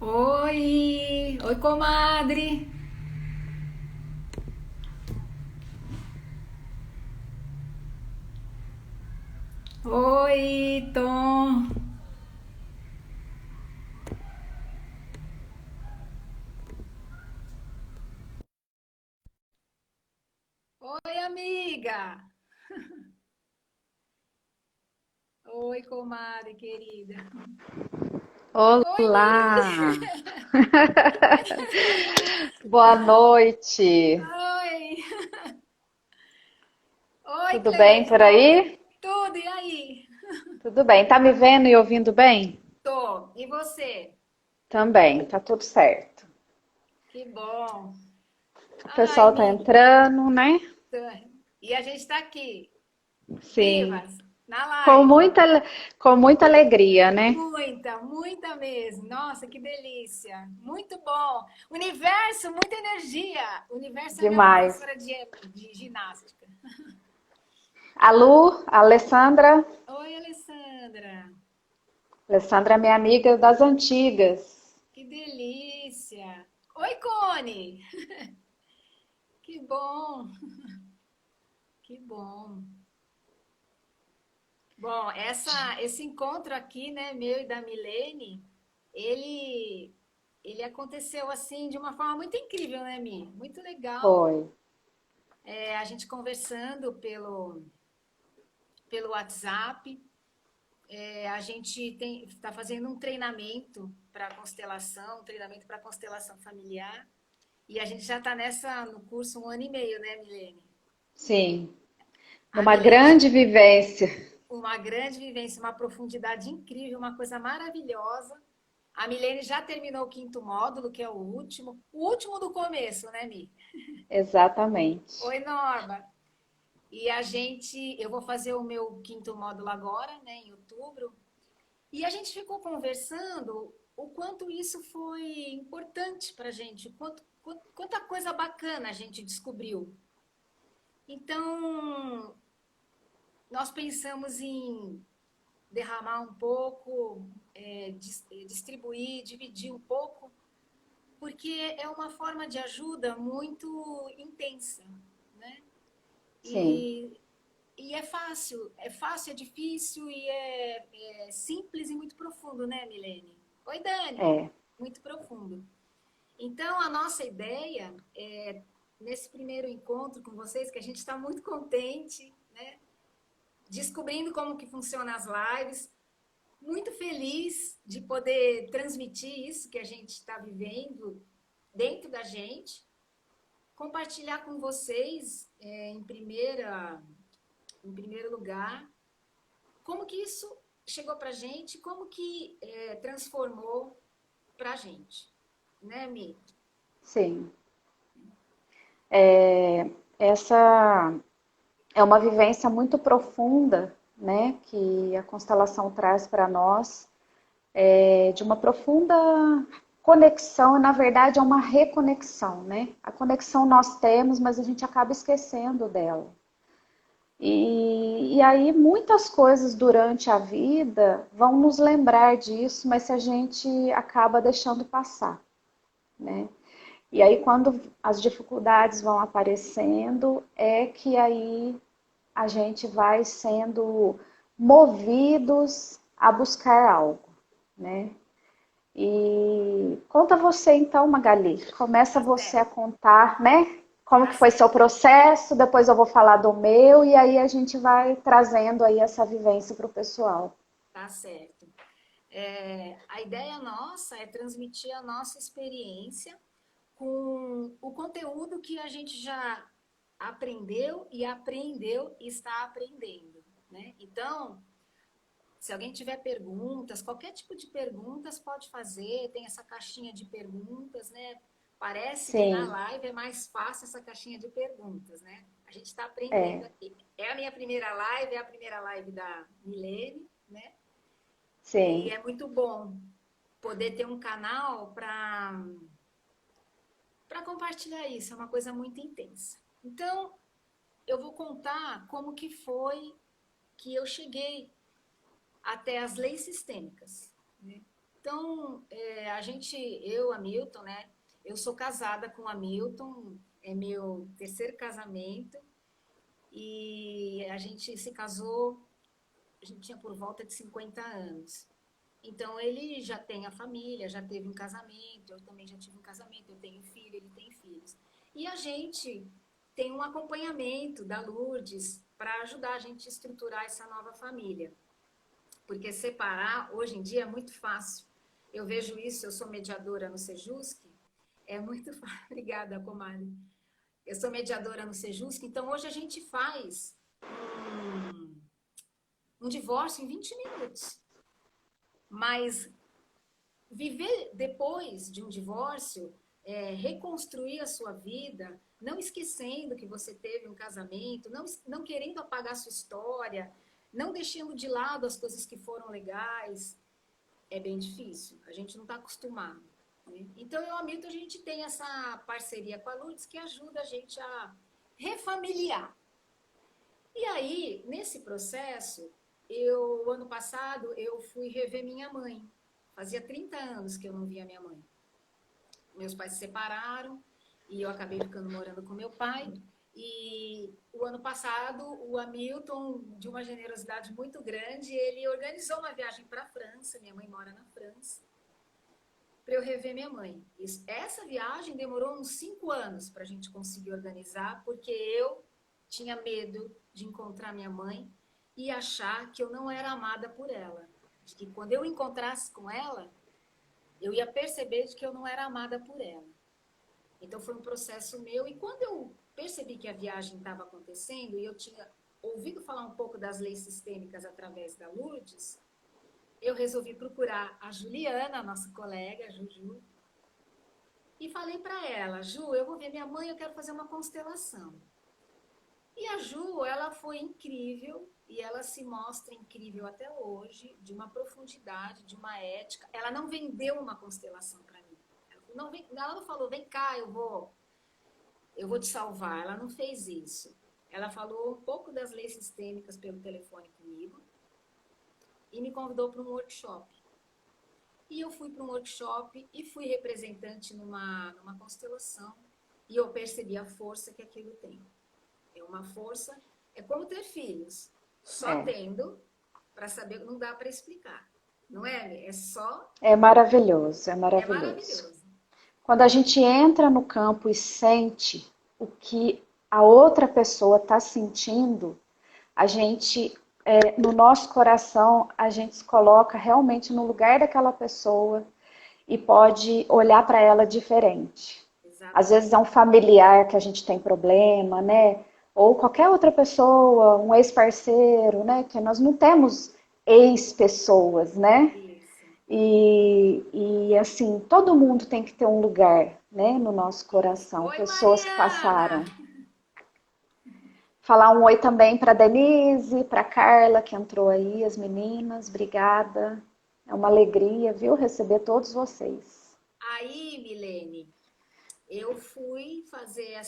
Oi, oi, comadre. Oi, Tom. Oi, amiga. Oi, comadre querida. Oi, Olá! Boa noite. oi. Oi, Tudo bem por Cleison. aí? Tudo, e aí? Tudo bem. Tá me vendo e ouvindo bem? Tô. E você? Também, tá tudo certo. Que bom. O Ai, pessoal tá amiga. entrando, né? E a gente tá aqui, Sim. vivas, na Com live. muita, com muita alegria, né? Muita, muita mesmo. Nossa, que delícia. Muito bom. Universo, muita energia. O universo é minha Demais. professora de ginástica. A Lu, a Alessandra. Oi, Alessandra. Alessandra é minha amiga das antigas. Que delícia. Oi, Cone. Que bom, que bom. Bom, esse encontro aqui, né, meu e da Milene, ele, ele aconteceu assim de uma forma muito incrível, né, Mi? Muito legal. Foi. A gente conversando pelo WhatsApp. A gente está fazendo um treinamento para constelação, um treinamento para constelação familiar. E a gente já está nessa no curso 1 ano e meio, né, Milene? Sim. A Numa Milene, grande vivência. uma grande vivência, uma profundidade incrível, uma coisa maravilhosa. A Milene já terminou o quinto módulo, que é o último do começo, né, Mi? Exatamente. Oi, Norma. E eu vou fazer o meu quinto módulo agora, né, em outubro. E a gente ficou conversando o quanto isso foi importante para a gente, quanta coisa bacana a gente descobriu. Então, nós pensamos em derramar um pouco, distribuir, dividir um pouco, porque é uma forma de ajuda muito intensa, né? Sim. E, e é fácil, é difícil e é simples e muito profundo, né, Milene? Oi, Dani, É. muito profundo. Então, a nossa ideia é, nesse primeiro encontro com vocês, que a gente está muito contente, né? Descobrindo como que funcionam as lives, muito feliz de poder transmitir isso que a gente está vivendo dentro da gente, compartilhar com vocês em primeiro lugar, como que isso chegou para a gente, como que transformou para a gente, né, Mi? Sim. Essa é uma vivência muito profunda, né, que a constelação traz para nós, de uma profunda conexão, e na verdade é uma reconexão, né? A conexão nós temos, mas a gente acaba esquecendo dela. E aí muitas coisas durante a vida vão nos lembrar disso, mas se a gente acaba deixando passar, né? E aí quando as dificuldades vão aparecendo, é que aí a gente vai sendo movidos a buscar algo, né? E conta você então, Magali. Começa Tá você a certo, contar, né? Como tá que foi seu certo, processo, depois eu vou falar do meu e aí a gente vai trazendo aí essa vivência para o pessoal. tá certo. A ideia nossa é transmitir a nossa experiência com o conteúdo que a gente já aprendeu e aprendeu e está aprendendo, né? Então, se alguém tiver perguntas, qualquer tipo de perguntas pode fazer, tem essa caixinha de perguntas, né? Parece que na Sim, live é mais fácil essa caixinha de perguntas, né? A gente está aprendendo é, aqui. É a minha primeira live, é a primeira live da Milene, né? E sim, é muito bom poder ter um canal para compartilhar isso, é uma coisa muito intensa. Então, eu vou contar como que foi que eu cheguei até as leis sistêmicas, né? Então, eu, Hamilton, né? Eu sou casada com o Hamilton, é meu terceiro casamento, e a gente se casou, a gente tinha por volta de 50 anos. Então, ele já tem a família, já teve um casamento, eu também já tive um casamento, eu tenho filho, ele tem filhos. E a gente tem um acompanhamento da Lourdes para ajudar a gente a estruturar essa nova família. Porque separar, hoje em dia, é muito fácil. Eu vejo isso, eu sou mediadora no Sejusc, é muito fácil. Obrigada, comadre. Eu sou mediadora no Sejusc, então hoje a gente faz um divórcio em 20 minutos. Mas viver depois de um divórcio, reconstruir a sua vida, não esquecendo que você teve um casamento, não querendo apagar a sua história, não deixando de lado as coisas que foram legais, é bem difícil. A gente não está acostumado. Né? Então, eu e o Hamilton, a gente tem essa parceria com a Lourdes que ajuda a gente a refamiliar. E aí, nesse processo, ano passado, eu fui rever minha mãe. Fazia 30 anos que eu não via minha mãe. Meus pais se separaram e eu acabei ficando morando com meu pai. E o ano passado, o Hamilton, de uma generosidade muito grande, ele organizou uma viagem para a França. Minha mãe mora na França. Para eu rever minha mãe. Essa viagem demorou uns 5 anos para a gente conseguir organizar, porque eu tinha medo de encontrar minha mãe e achar que eu não era amada por ela. De que quando eu encontrasse com ela, eu ia perceber de que eu não era amada por ela. Então foi um processo meu. E quando eu percebi que a viagem estava acontecendo, e eu tinha ouvido falar um pouco das leis sistêmicas através da Lourdes, eu resolvi procurar a Juliana, nossa colega, a Juju, e falei para ela: Ju, eu vou ver minha mãe, eu quero fazer uma constelação. E a Ju, ela foi incrível, e ela se mostra incrível até hoje, de uma profundidade, de uma ética. Ela não vendeu uma constelação para mim. Ela não falou, vem cá, eu vou te salvar. Ela não fez isso. Ela falou um pouco das leis sistêmicas pelo telefone comigo e me convidou para um workshop. E eu fui para um workshop e fui representante numa constelação. E eu percebi a força que aquilo tem. É uma força, é como ter filhos. Só tendo, para saber, não dá para explicar. Não é? É só... É maravilhoso, é É maravilhoso. maravilhoso. Quando a gente entra no campo e sente o que a outra pessoa está sentindo, a gente, no nosso coração, a gente se coloca realmente no lugar daquela pessoa e pode olhar para ela diferente. Exatamente. Às vezes é um familiar que a gente tem problema, né? Ou qualquer outra pessoa, um ex-parceiro, né? Que nós não temos ex-pessoas, né? Isso. E assim, todo mundo tem que ter um lugar, né, no nosso coração, Oi, pessoas que passaram. Mariana! Falar um oi também para Denise, para Carla, que entrou aí, as meninas, obrigada. É uma alegria, viu, receber todos vocês. Aí, Milene, eu fui fazer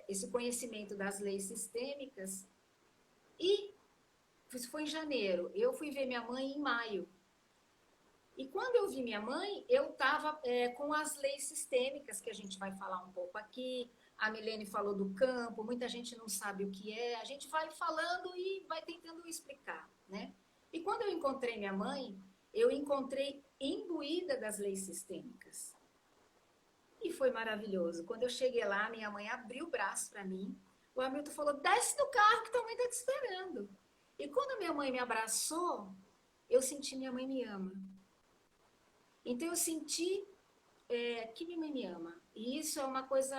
esse conhecimento das leis sistêmicas e isso foi em janeiro. Eu fui ver minha mãe em maio. E quando eu vi minha mãe, eu estava com as leis sistêmicas, que a gente vai falar um pouco aqui. A Milene falou do campo, muita gente não sabe o que é. A gente vai falando e vai tentando explicar, né? E quando eu encontrei minha mãe, eu encontrei imbuída das leis sistêmicas. E foi maravilhoso. Quando eu cheguei lá, minha mãe abriu o braço para mim. O Hamilton falou, desce do carro que tua mãe está te esperando. E quando minha mãe me abraçou, eu senti minha mãe me ama. Então eu senti que minha mãe me ama. E isso é uma coisa,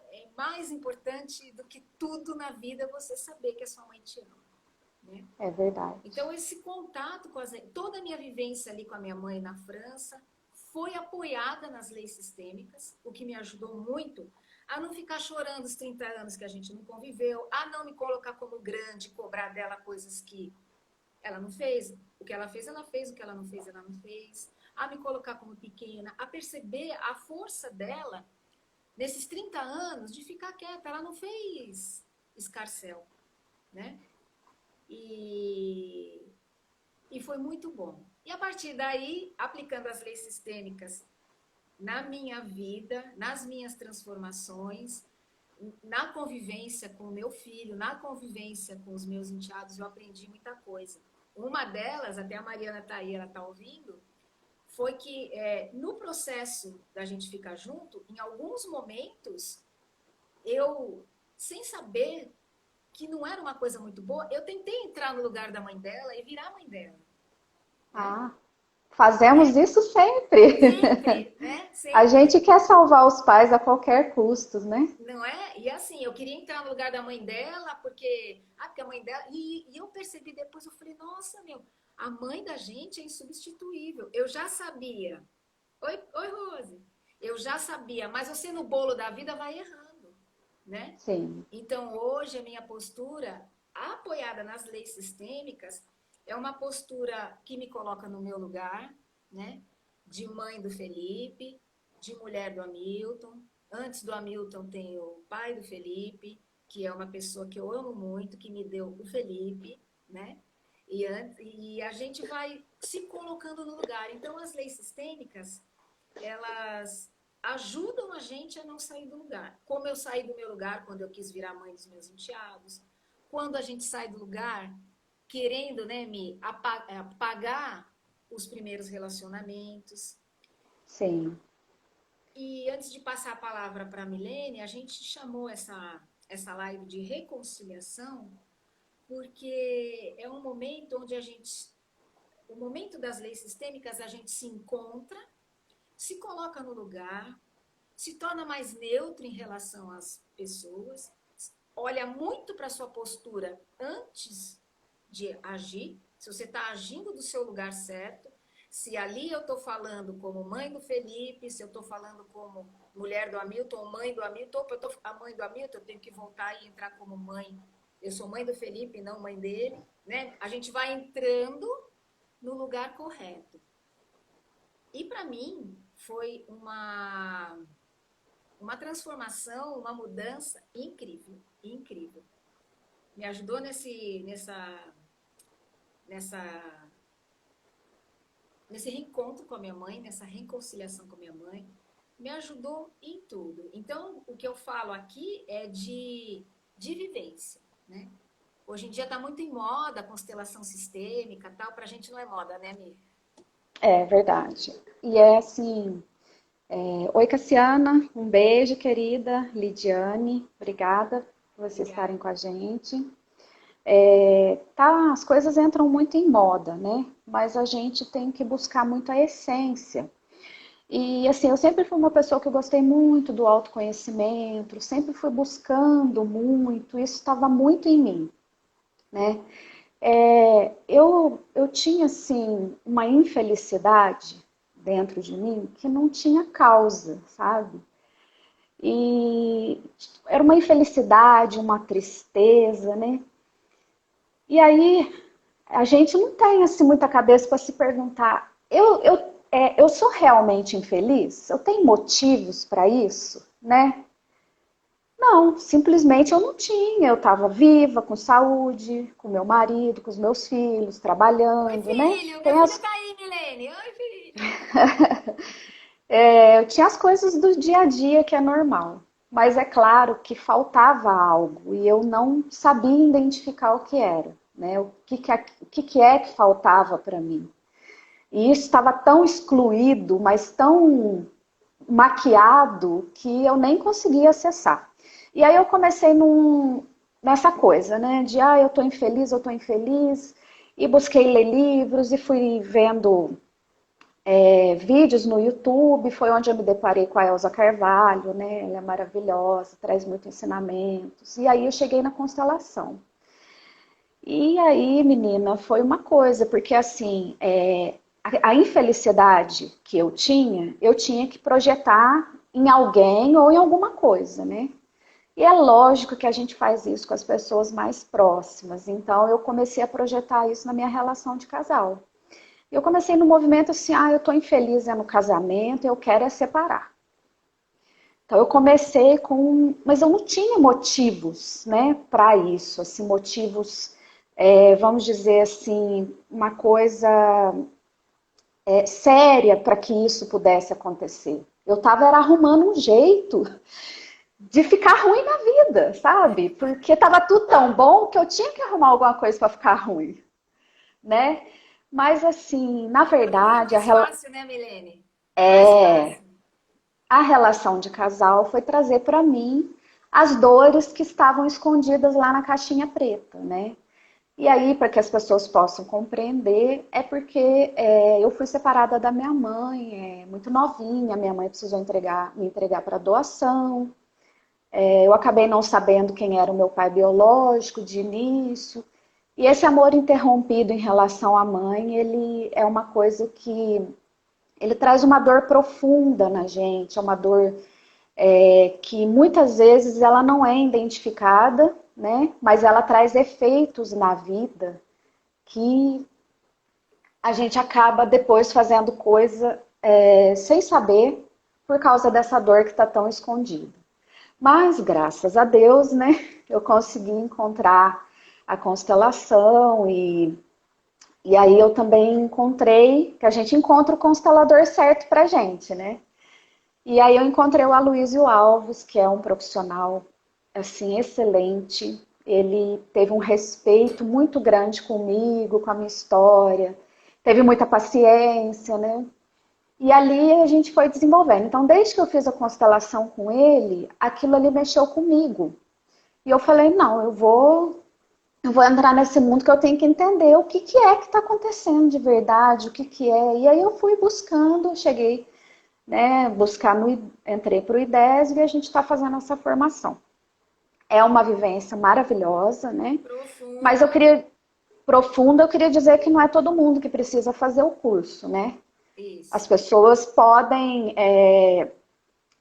é mais importante do que tudo na vida, você saber que a sua mãe te ama. Né? É verdade. Então esse contato com toda a minha vivência ali com a minha mãe na França foi apoiada nas leis sistêmicas, o que me ajudou muito a não ficar chorando os 30 anos que a gente não conviveu, a não me colocar como grande, cobrar dela coisas que ela não fez. O que ela fez, ela fez. O que ela não fez, ela não fez. A me colocar como pequena, a perceber a força dela nesses 30 anos de ficar quieta. Ela não fez escarcéu, né? E foi muito bom. E a partir daí, aplicando as leis sistêmicas na minha vida, nas minhas transformações, na convivência com o meu filho, na convivência com os meus enteados, eu aprendi muita coisa. Uma delas, até a Mariana está aí, ela está ouvindo, foi que no processo da gente ficar junto, em alguns momentos, eu, sem saber que não era uma coisa muito boa, eu tentei entrar no lugar da mãe dela e virar a mãe dela. Né? Ah, fazemos isso sempre. Sempre, né? A Sempre. gente quer salvar os pais a qualquer custo, né? Não é? E assim, eu queria entrar no lugar da mãe dela, porque a mãe dela. E eu percebi depois, eu falei, nossa, meu, a mãe da gente é insubstituível. Eu já sabia. Oi, Rose. Eu já sabia, mas você no bolo da vida vai errando, né? Sim, Então, hoje, a minha postura, apoiada nas leis sistêmicas, é uma postura que me coloca no meu lugar, né? De mãe do Felipe, de mulher do Hamilton. Antes do Hamilton tem o pai do Felipe, que é uma pessoa que eu amo muito, que me deu o Felipe, né? E a gente vai se colocando no lugar. Então, as leis sistêmicas, elas ajudam a gente a não sair do lugar. Como eu saí do meu lugar quando eu quis virar mãe dos meus enteados. Quando a gente sai do lugar querendo, né, me apagar os primeiros relacionamentos. sim, E antes de passar a palavra para a Milene, a gente chamou essa live de reconciliação, porque é um momento onde o momento das leis sistêmicas, a gente se encontra, se coloca no lugar, se torna mais neutro em relação às pessoas, olha muito para a sua postura antes de agir, se você está agindo do seu lugar certo, se ali eu estou falando como mãe do Felipe, se eu estou falando como mulher do Hamilton, ou mãe do Hamilton, ou eu tô a mãe do Hamilton, eu tenho que voltar e entrar como mãe. Eu sou mãe do Felipe, não mãe dele, né? A gente vai entrando no lugar correto. E para mim foi uma transformação, uma mudança incrível, incrível. Me ajudou nessa, nesse reencontro com a minha mãe, nessa reconciliação com a minha mãe, me ajudou em tudo. Então, o que eu falo aqui é de vivência, né? Hoje em dia está muito em moda a constelação sistêmica, tal, pra gente não é moda, né, Mi? é verdade. E é assim, oi Cassiana, um beijo, querida. Lidiane, obrigada por vocês estarem Obrigada. com a gente. Tá, as coisas entram muito em moda, né? Mas a gente tem que buscar muito a essência. E assim, eu sempre fui uma pessoa que eu gostei muito do autoconhecimento, sempre fui buscando muito, isso estava muito em mim, né? Eu tinha, assim, uma infelicidade dentro de mim que não tinha causa, sabe? E era uma infelicidade, uma tristeza, né? E aí a gente não tem assim muita cabeça para se perguntar: eu sou realmente infeliz? Eu tenho motivos para isso, né? Não, simplesmente eu não tinha. Eu estava viva, com saúde, com meu marido, com os meus filhos, Oi, trabalhando, né? filho! Meu Tem filho as, tá aí, Milene! Oi, filho! eu tinha as coisas do dia a dia que é normal. Mas é claro que faltava algo e eu não sabia identificar o que era, né? O que é que faltava para mim. E isso estava tão excluído, mas tão maquiado, que eu nem conseguia acessar. E aí eu comecei nessa coisa, né? De, eu tô infeliz. E busquei ler livros e fui vendo vídeos no YouTube. Foi onde eu me deparei com a Elza Carvalho, né? Ela é maravilhosa, traz muitos ensinamentos. E aí eu cheguei na constelação. E aí, menina, foi uma coisa, porque assim, a infelicidade que eu tinha que projetar em alguém ou em alguma coisa, né? E é lógico que a gente faz isso com as pessoas mais próximas. Então, eu comecei a projetar isso na minha relação de casal. Eu comecei no movimento assim, eu tô infeliz no casamento, eu quero separar. Então, eu comecei mas eu não tinha motivos, né, para isso, assim, motivos, vamos dizer assim, uma coisa séria para que isso pudesse acontecer. Eu estava arrumando um jeito de ficar ruim na vida, sabe? Porque estava tudo tão bom que eu tinha que arrumar alguma coisa para ficar ruim, né? Mas assim, na Porque é verdade, mais fácil, né, Milene? É mais é, fácil. a relação de casal foi trazer para mim as dores que estavam escondidas lá na caixinha preta, né? E aí, para que as pessoas possam compreender, é porque eu fui separada da minha mãe, muito novinha, minha mãe precisou me entregar para doação. Eu acabei não sabendo quem era o meu pai biológico de início. E esse amor interrompido em relação à mãe, ele é uma coisa que ele traz uma dor profunda na gente, é uma dor que muitas vezes ela não é identificada, né? Mas ela traz efeitos na vida que a gente acaba depois fazendo coisa sem saber por causa dessa dor que está tão escondida. Mas, graças a Deus, né, eu consegui encontrar a constelação e aí eu também encontrei, que a gente encontra o constelador certo pra gente, né? E aí eu encontrei o Aloysio Alves, que é um profissional, assim, excelente. Ele teve um respeito muito grande comigo, com a minha história, teve muita paciência, né? E ali a gente foi desenvolvendo. Então, desde que eu fiz a constelação com ele, aquilo ali mexeu comigo. E eu falei, não, eu vou entrar nesse mundo que eu tenho que entender o que, que é que está acontecendo de verdade, o que, que é. E aí eu fui buscando, cheguei, né, entrei para o IDESB e a gente está fazendo essa formação. É uma vivência maravilhosa, né? Mas Profunda. eu queria dizer que não é todo mundo que precisa fazer o curso, né? As Isso. pessoas podem,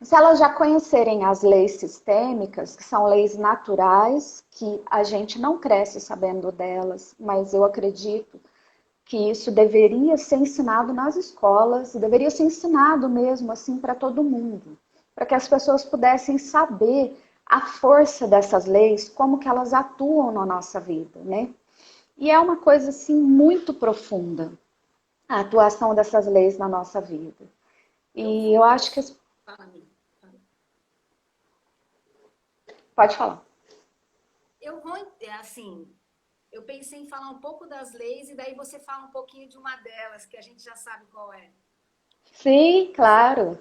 se elas já conhecerem as leis sistêmicas, que são leis naturais, que a gente não cresce sabendo delas, mas eu acredito que isso deveria ser ensinado nas escolas, deveria ser ensinado mesmo assim para todo mundo, para que as pessoas pudessem saber a força dessas leis, como que elas atuam na nossa vida, né? E é uma coisa assim muito profunda a atuação dessas leis na nossa vida. Eu E eu vou. acho que Fala, amiga. Fala. pode falar. Eu vou, assim, eu pensei em falar um pouco das leis e daí você fala um pouquinho de uma delas, que a gente já sabe qual é. Sim, claro.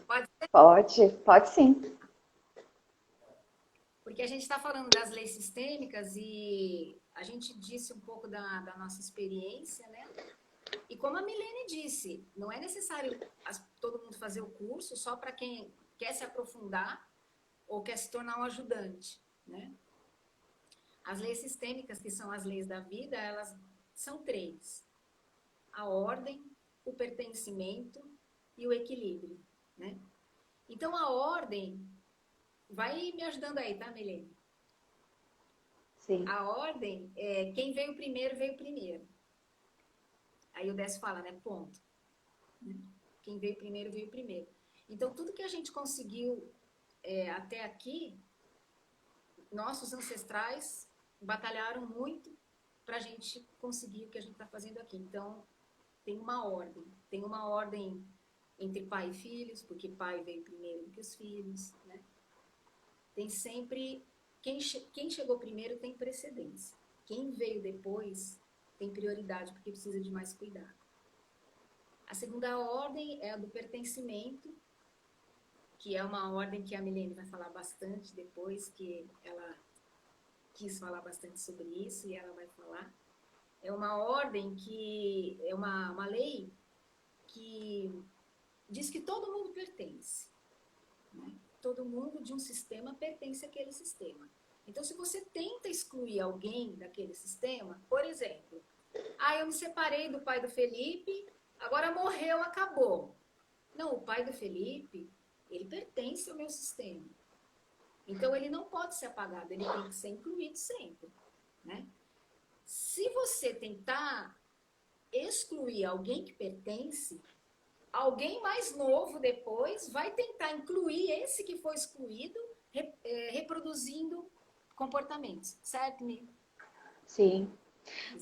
Pode ser? Pode sim. Porque a gente está falando das leis sistêmicas e a gente disse um pouco da nossa experiência, né? E como a Milene disse, não é necessário todo mundo fazer o curso só para quem quer se aprofundar ou quer se tornar um ajudante, né? As leis sistêmicas, que são as leis da vida, elas são três: a ordem, o pertencimento e o equilíbrio, né? Então a ordem, vai me ajudando aí, tá, Milene? Sim. A ordem é quem veio primeiro, veio primeiro. Aí o Décio fala, né? Ponto. Quem veio primeiro, veio primeiro. Então, tudo que a gente conseguiu até aqui, nossos ancestrais batalharam muito para a gente conseguir o que a gente está fazendo aqui. Então, tem uma ordem. Tem uma ordem entre pai e filhos, porque pai veio primeiro do que os filhos, né? Tem sempre... Quem chegou primeiro tem precedência. Quem veio depois tem prioridade, porque precisa de mais cuidado. A segunda ordem é a do pertencimento, que é uma ordem que a Milene vai falar bastante depois, que ela quis falar bastante sobre isso e ela vai falar. É uma ordem que é uma lei que diz que todo mundo pertence, né? Todo mundo de um sistema pertence àquele sistema. Então, se você tenta excluir alguém daquele sistema, por exemplo, eu me separei do pai do Felipe, agora morreu, acabou. Não, o pai do Felipe, ele pertence ao meu sistema. Então, ele não pode ser apagado, ele tem que ser incluído sempre, né? Se você tentar excluir alguém que pertence, alguém mais novo depois vai tentar incluir esse que foi excluído, reproduzindo comportamentos, certo, Mi? Sim.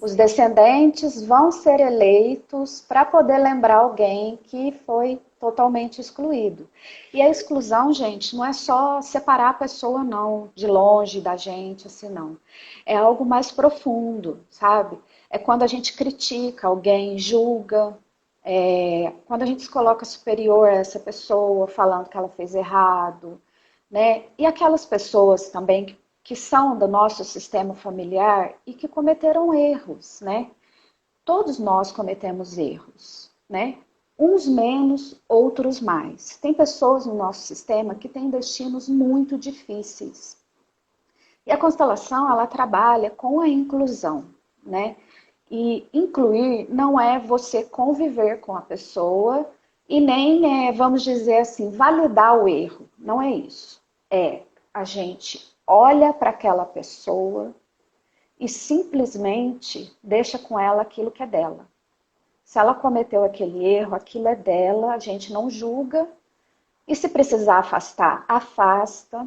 Os Exato. descendentes vão ser eleitos para poder lembrar alguém que foi totalmente excluído. E a exclusão, gente, não é só separar a pessoa, não, de longe da gente, assim, não. É algo mais profundo, sabe? É quando a gente critica alguém, julga, quando a gente se coloca superior a essa pessoa, falando que ela fez errado, né? E aquelas pessoas também que são do nosso sistema familiar e que cometeram erros, né? Todos nós cometemos erros, né? Uns menos, outros mais. Tem pessoas no nosso sistema que têm destinos muito difíceis. E a constelação, ela trabalha com a inclusão, né? E incluir não é você conviver com a pessoa e nem é, vamos dizer assim, validar o erro. Não é isso. É a gente olha para aquela pessoa e simplesmente deixa com ela aquilo que é dela. Se ela cometeu aquele erro, aquilo é dela, a gente não julga. E se precisar afastar, afasta,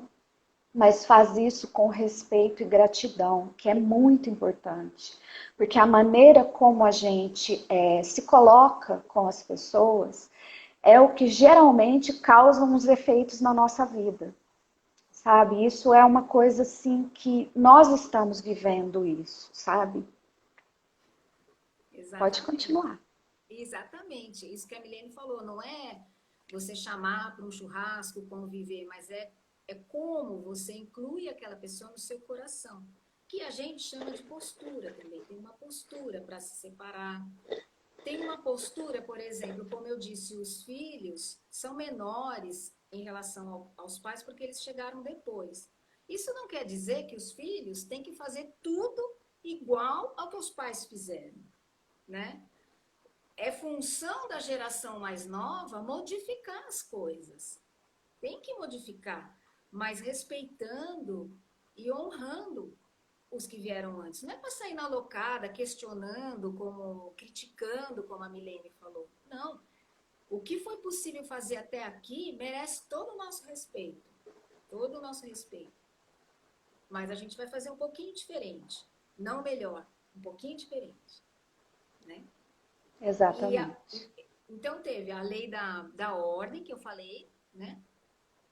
mas faz isso com respeito e gratidão, que é muito importante. Porque a maneira como a gente se coloca com as pessoas é o que geralmente causa os efeitos na nossa vida. Sabe? Isso é uma coisa assim que nós estamos vivendo isso, sabe? Pode Exatamente. continuar. Exatamente. Isso que a Milene falou, não é você chamar para um churrasco, conviver, mas é como você inclui aquela pessoa no seu coração. Que a gente chama de postura também. Tem uma postura para se separar. Tem uma postura, por exemplo, como eu disse, os filhos são menores em relação aos pais porque eles chegaram depois. Isso não quer dizer que os filhos têm que fazer tudo igual ao que os pais fizeram, né? É função da geração mais nova modificar as coisas. Tem que modificar, mas respeitando e honrando os que vieram antes. Não é para sair na loucada, questionando, como criticando, como a Milene falou. Não. O que foi possível fazer até aqui merece todo o nosso respeito. Todo o nosso respeito. Mas a gente vai fazer um pouquinho diferente. Não melhor, um pouquinho diferente. Né? E Exatamente. então teve a lei da ordem, que eu falei, né?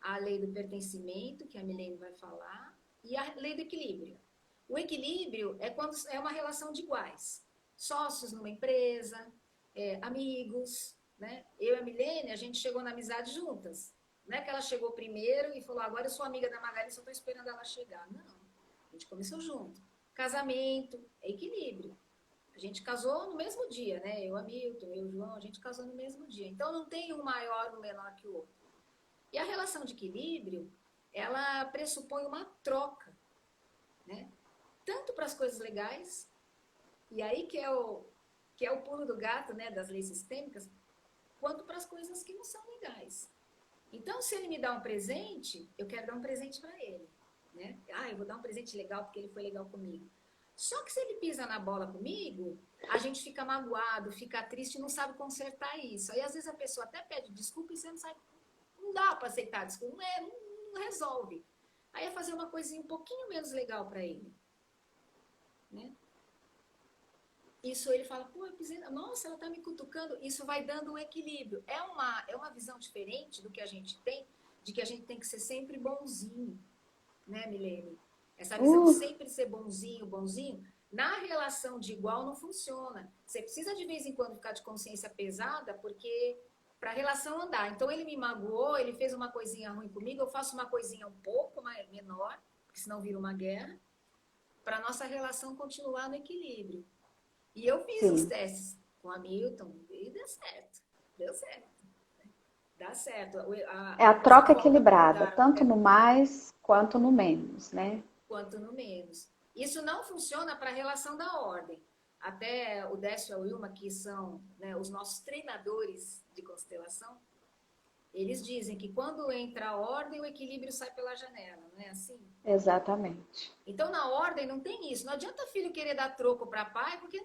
A lei do pertencimento, que a Milene vai falar, e a lei do equilíbrio. O equilíbrio é quando é uma relação de iguais. Sócios numa empresa, amigos, né? Eu e a Milene, a gente chegou na amizade juntas. Não é que ela chegou primeiro e falou, agora eu sou amiga da Magali, só estou esperando ela chegar. Não, a gente começou junto. Casamento, é equilíbrio. A gente casou no mesmo dia, né? Eu, Hamilton, eu, João, a gente casou no mesmo dia. Então não tem um maior ou menor que o outro. E a relação de equilíbrio, ela pressupõe uma troca, né? Tanto para as coisas legais, e aí que é o pulo do gato, né, das leis sistêmicas, quanto para as coisas que não são legais. Então, se ele me dá um presente, eu quero dar um presente para ele, né? Ah, eu vou dar um presente legal porque ele foi legal comigo. Só que se ele pisa na bola comigo, a gente fica magoado, fica triste e não sabe consertar isso. Aí às vezes a pessoa até pede desculpa e você não sabe, não dá para aceitar desculpa, não resolve. Aí é fazer uma coisinha um pouquinho menos legal para ele, né? Isso ele fala, pô, eu pisei, nossa, ela tá me cutucando. Isso vai dando um equilíbrio. É uma visão diferente do que a gente tem, de que a gente tem que ser sempre bonzinho, né, Milene? Essa visão de Uh, sempre ser bonzinho, bonzinho, na relação de igual não funciona. Você precisa de vez em quando ficar de consciência pesada, porque para a relação andar. Então ele me magoou, ele fez uma coisinha ruim comigo, eu faço uma coisinha um pouco menor, porque senão vira uma guerra, para nossa relação continuar no equilíbrio. E eu fiz os sim. testes com a Milton e deu certo. Deu certo. Dá certo. É a Você troca volta para o equilibrada, Dharma tanto no mais quanto no menos, né? quanto no menos. Isso não funciona para a relação da ordem. Até o Décio e a Wilma, que são, né, os nossos treinadores de constelação, eles dizem que quando entra a ordem, o equilíbrio sai pela janela, não é assim? Exatamente. Então, na ordem não tem isso. Não adianta filho querer dar troco para pai, porque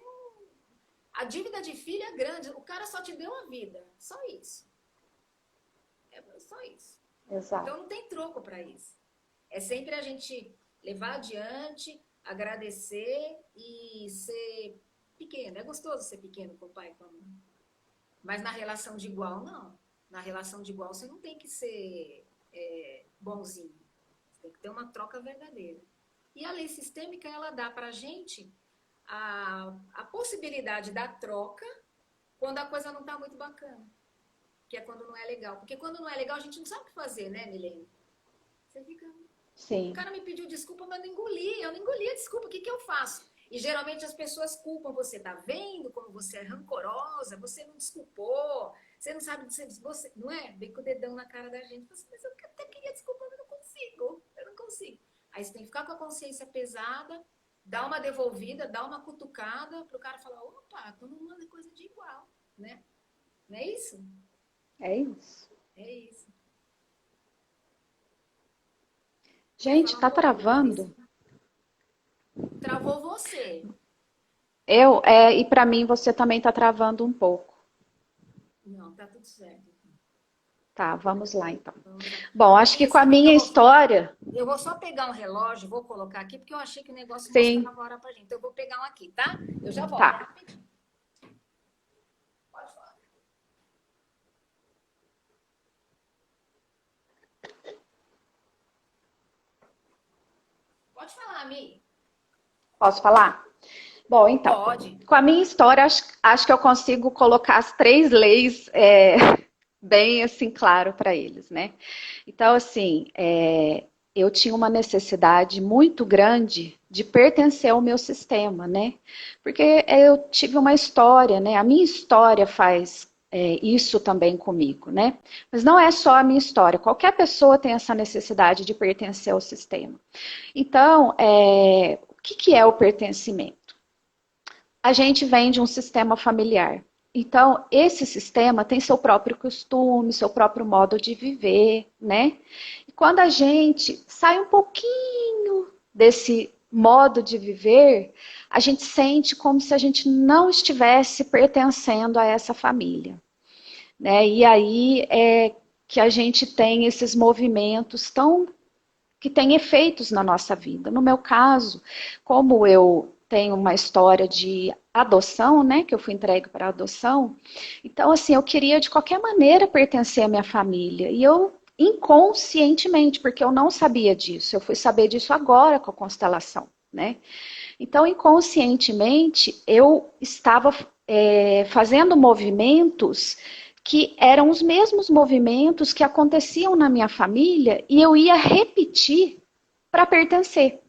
a dívida de filho é grande. O cara só te deu a vida. Só isso. É só isso. Exato. Então, não tem troco para isso. É sempre a gente levar adiante, agradecer e ser pequeno. É gostoso ser pequeno com o pai e com a mãe. Mas na relação de igual, não. Na relação de igual, você não tem que ser bonzinho. Você tem que ter uma troca verdadeira. E a lei sistêmica, ela dá para a gente a possibilidade da troca quando a coisa não está muito bacana. Que é quando não é legal. Porque quando não é legal, a gente não sabe o que fazer, né, Milene? Você fica... O Sim. cara me pediu desculpa, mas eu não engoli a desculpa, o que, que eu faço? E geralmente as pessoas culpam você, tá vendo como você é rancorosa, você não desculpou, você não sabe, você não é? Vem com o dedão na cara da gente, mas eu até queria desculpar, mas eu não consigo. Aí você tem que ficar com a consciência pesada, dar uma devolvida, dar uma cutucada, pro cara falar, opa, tô numa coisa de igual, né? Não é isso? É isso. É isso. Quer Gente, falar um tá pouco, Patrícia? travando? Travou você. E para mim você também tá travando um pouco. Não, tá tudo certo. Tá, vamos lá então. Vamos lá. Bom, acho que com Patrícia, a o que, que eu minha vou fazer? história, Eu vou só pegar um relógio, vou colocar aqui, porque eu achei que o negócio sim, mostrava a hora pra gente. Então, eu vou pegar um aqui, tá? Eu já volto, é tá. rapidinho. Pode falar. Pode falar, Mi. Posso falar? Bom, então, Pode. com a minha história, acho que eu consigo colocar as três leis bem assim claro para eles, né? Então, assim, eu tinha uma necessidade muito grande de pertencer ao meu sistema, né? Porque eu tive uma história, né? A minha história faz isso também comigo, né? Mas não é só a minha história. Qualquer pessoa tem essa necessidade de pertencer ao sistema. Então, o que é o pertencimento? A gente vem de um sistema familiar. Então, esse sistema tem seu próprio costume, seu próprio modo de viver, né? E quando a gente sai um pouquinho desse modo de viver, a gente sente como se a gente não estivesse pertencendo a essa família, né? E aí é que a gente tem esses movimentos tão que têm efeitos na nossa vida. No meu caso, como eu tenho uma história de adoção, né, que eu fui entregue para adoção, então assim, eu queria de qualquer maneira pertencer à minha família, e eu inconscientemente, porque eu não sabia disso, eu fui saber disso agora com a constelação, né? Então, inconscientemente, eu estava fazendo movimentos que eram os mesmos movimentos que aconteciam na minha família e eu ia repetir para pertencer.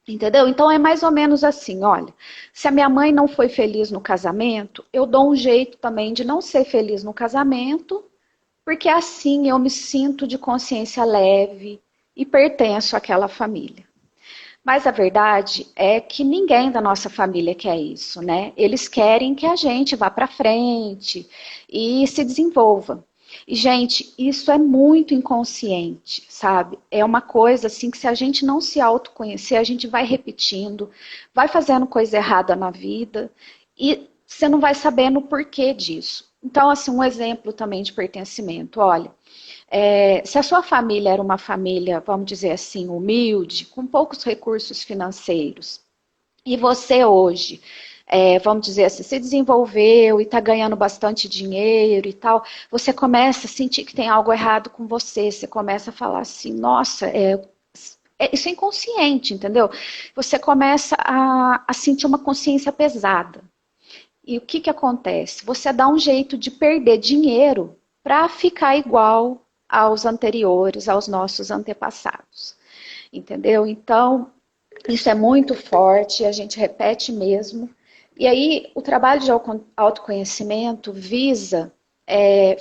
Entendeu? Então é mais ou menos assim, olha, se a minha mãe não foi feliz no casamento, eu dou um jeito também de não ser feliz no casamento, porque assim eu me sinto de consciência leve e pertenço àquela família. Mas a verdade é que ninguém da nossa família quer isso, né? Eles querem que a gente vá para frente e se desenvolva. E, gente, isso é muito inconsciente, sabe? É uma coisa assim que se a gente não se autoconhecer, a gente vai repetindo, vai fazendo coisa errada na vida e você não vai sabendo o porquê disso. Então, assim, um exemplo também de pertencimento. Olha, se a sua família era uma família, vamos dizer assim, humilde, com poucos recursos financeiros, e você hoje, vamos dizer assim, se desenvolveu e está ganhando bastante dinheiro e tal, você começa a sentir que tem algo errado com você, você começa a falar assim, nossa, isso é inconsciente, entendeu? Você começa a sentir uma consciência pesada. E o que, que acontece? Você dá um jeito de perder dinheiro para ficar igual aos anteriores, aos nossos antepassados. Entendeu? Então, isso é muito forte, a gente repete mesmo. E aí, o trabalho de autoconhecimento visa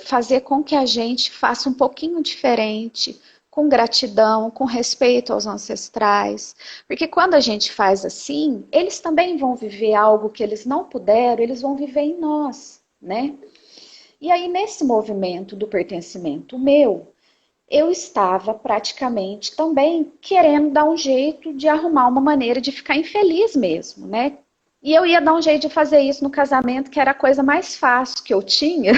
fazer com que a gente faça um pouquinho diferente, com gratidão, com respeito aos ancestrais. Porque quando a gente faz assim, eles também vão viver algo que eles não puderam, eles vão viver em nós, né? E aí, nesse movimento do pertencimento meu, eu estava praticamente também querendo dar um jeito de arrumar uma maneira de ficar infeliz mesmo, né? E eu ia dar um jeito de fazer isso no casamento, que era a coisa mais fácil que eu tinha,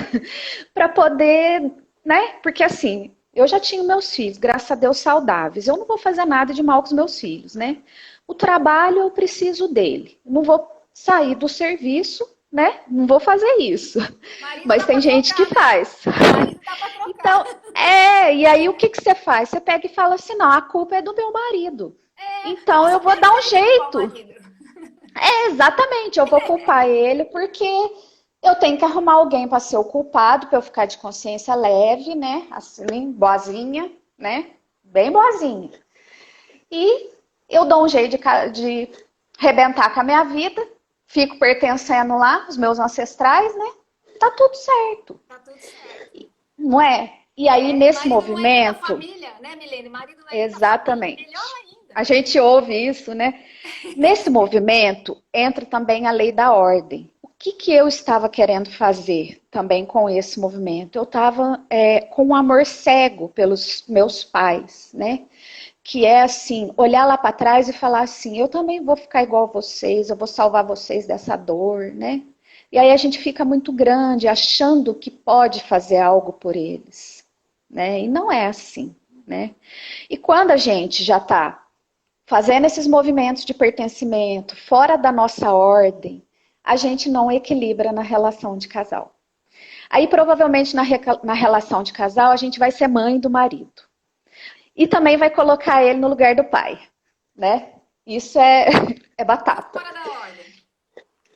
para poder, né? Porque assim, eu já tinha meus filhos, graças a Deus, saudáveis. Eu não vou fazer nada de mal com os meus filhos, né? O trabalho eu preciso dele. Não vou sair do serviço, né? Não vou fazer isso. Marido Mas dá tem para gente que trocar, né? faz. Marido dá para trocar. Então, e aí o que você faz? Você pega e fala assim, não, a culpa é do meu marido. Não, Então você eu vou até dar um quer culpar o jeito. marido. Exatamente, eu vou culpar ele porque eu tenho que arrumar alguém para ser o culpado, para eu ficar de consciência leve, né? Assim, boazinha, né? Bem boazinha. E eu dou um jeito de rebentar com a minha vida, fico pertencendo lá, os meus ancestrais, né? Tá tudo certo, Tá tudo certo. não é? E aí, É, e nesse marido não é nem da movimento, família, né, Milene? Marido não é nem da família. Melhor exatamente, ainda. a gente ouve isso, né? Nesse movimento, entra também a lei da ordem. O que, que eu estava querendo fazer também com esse movimento? Eu estava com um amor cego pelos meus pais, né? Que é assim, olhar lá para trás e falar assim, eu também vou ficar igual a vocês, eu vou salvar vocês dessa dor, né? E aí a gente fica muito grande, achando que pode fazer algo por eles, né? E não é assim, né? E quando a gente já está fazendo esses movimentos de pertencimento fora da nossa ordem, a gente não equilibra na relação de casal. Aí provavelmente na relação de casal a gente vai ser mãe do marido. E também vai colocar ele no lugar do pai, né? Isso é Tudo batata. fora da ordem.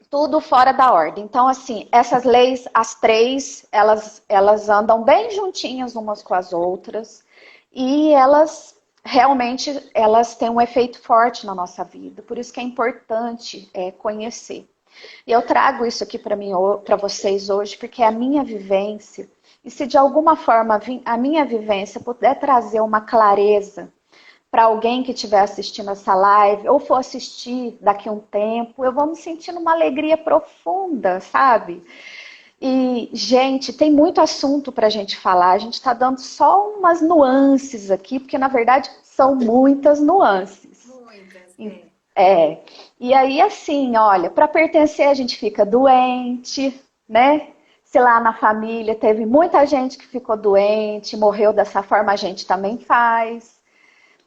Tudo fora da ordem. Então, assim, essas leis, as três, elas andam bem juntinhas umas com as outras. E elas realmente elas têm um efeito forte na nossa vida. Por isso que é importante conhecer. E eu trago isso aqui para vocês hoje, porque é a minha vivência. E se de alguma forma a minha vivência puder trazer uma clareza para alguém que estiver assistindo essa live, ou for assistir daqui a um tempo, eu vou me sentir numa alegria profunda, sabe? E, gente, tem muito assunto para a gente falar. A gente está dando só umas nuances aqui, porque na verdade são muitas nuances. Muitas, É. E aí, assim, olha, para pertencer a gente fica doente, né? Se lá na família teve muita gente que ficou doente, morreu dessa forma, a gente também faz.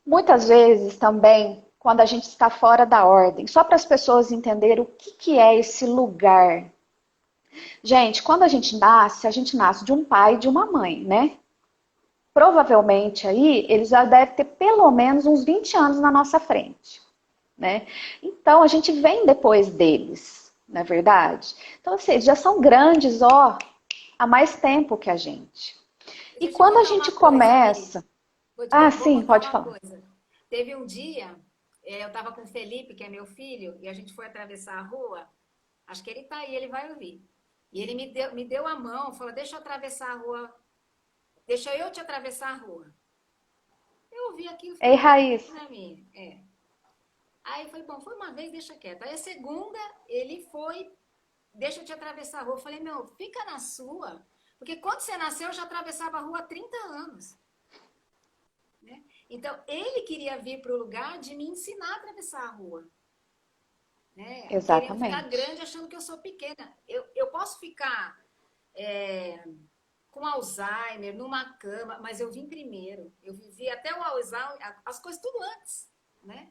Muitas vezes também, quando a gente está fora da ordem, só para as pessoas entenderem o que é esse lugar. Gente, quando a gente nasce de um pai e de uma mãe, né? Provavelmente aí, eles já devem ter pelo menos uns 20 anos na nossa frente, né? Então, a gente vem depois deles, não é verdade? Então, assim, eles já são grandes, ó, há mais tempo que a gente. E Deixa eu te quando a contar gente uma coisa, Mi. começa... Ah, Vou sim, contar pode uma falar. coisa. Teve um dia, eu estava com o Felipe, que é meu filho, e a gente foi atravessar a rua. Acho que ele está aí, ele vai ouvir. E ele me deu a mão, falou: deixa eu atravessar a rua, deixa eu te atravessar a rua. Eu ouvi aquilo e Ei, falei: Raiz, na minha. Aí foi bom, foi uma vez, deixa quieto. Aí a segunda, ele foi, deixa eu te atravessar a rua. Eu falei: meu, fica na sua. Porque quando você nasceu, eu já atravessava a rua há 30 anos. Né? Então, ele queria vir para o lugar de me ensinar a atravessar a rua. Né? Querendo ficar exatamente. grande, achando que eu sou pequena. Eu posso ficar com Alzheimer, numa cama, mas eu vim primeiro. Eu vivi até o Alzheimer, as coisas tudo antes. Né?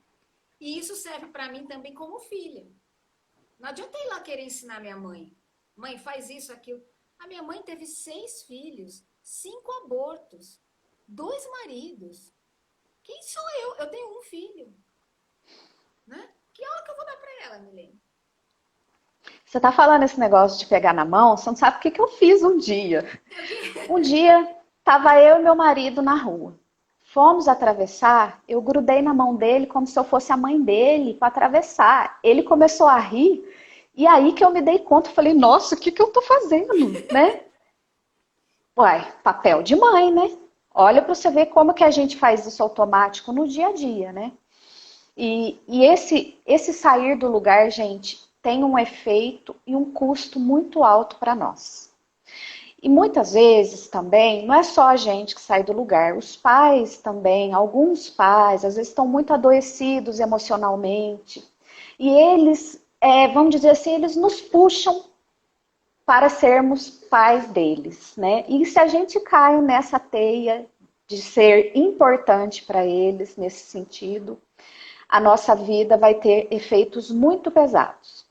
E isso serve para mim também como filha. Não adianta ir lá querer ensinar minha mãe. Mãe, faz isso, aquilo. A minha mãe teve 6 filhos, 5 abortos, 2 maridos. Quem sou eu? Eu tenho um filho. Né? Que aula que eu vou dar para ela, Milene? Você tá falando esse negócio de pegar na mão, você não sabe o que eu fiz um dia. Um dia, tava eu e meu marido na rua. Fomos atravessar, eu grudei na mão dele como se eu fosse a mãe dele para atravessar. Ele começou a rir, e aí que eu me dei conta, falei, nossa, o que eu tô fazendo, né? Uai, papel de mãe, né? Olha para você ver como que a gente faz isso automático no dia a dia, né? E esse sair do lugar, gente, tem um efeito e um custo muito alto para nós. E muitas vezes também, não é só a gente que sai do lugar, os pais também, alguns pais, às vezes estão muito adoecidos emocionalmente. E eles, vamos dizer assim, eles nos puxam para sermos pais deles, né? E se a gente cai nessa teia de ser importante para eles nesse sentido, a nossa vida vai ter efeitos muito pesados,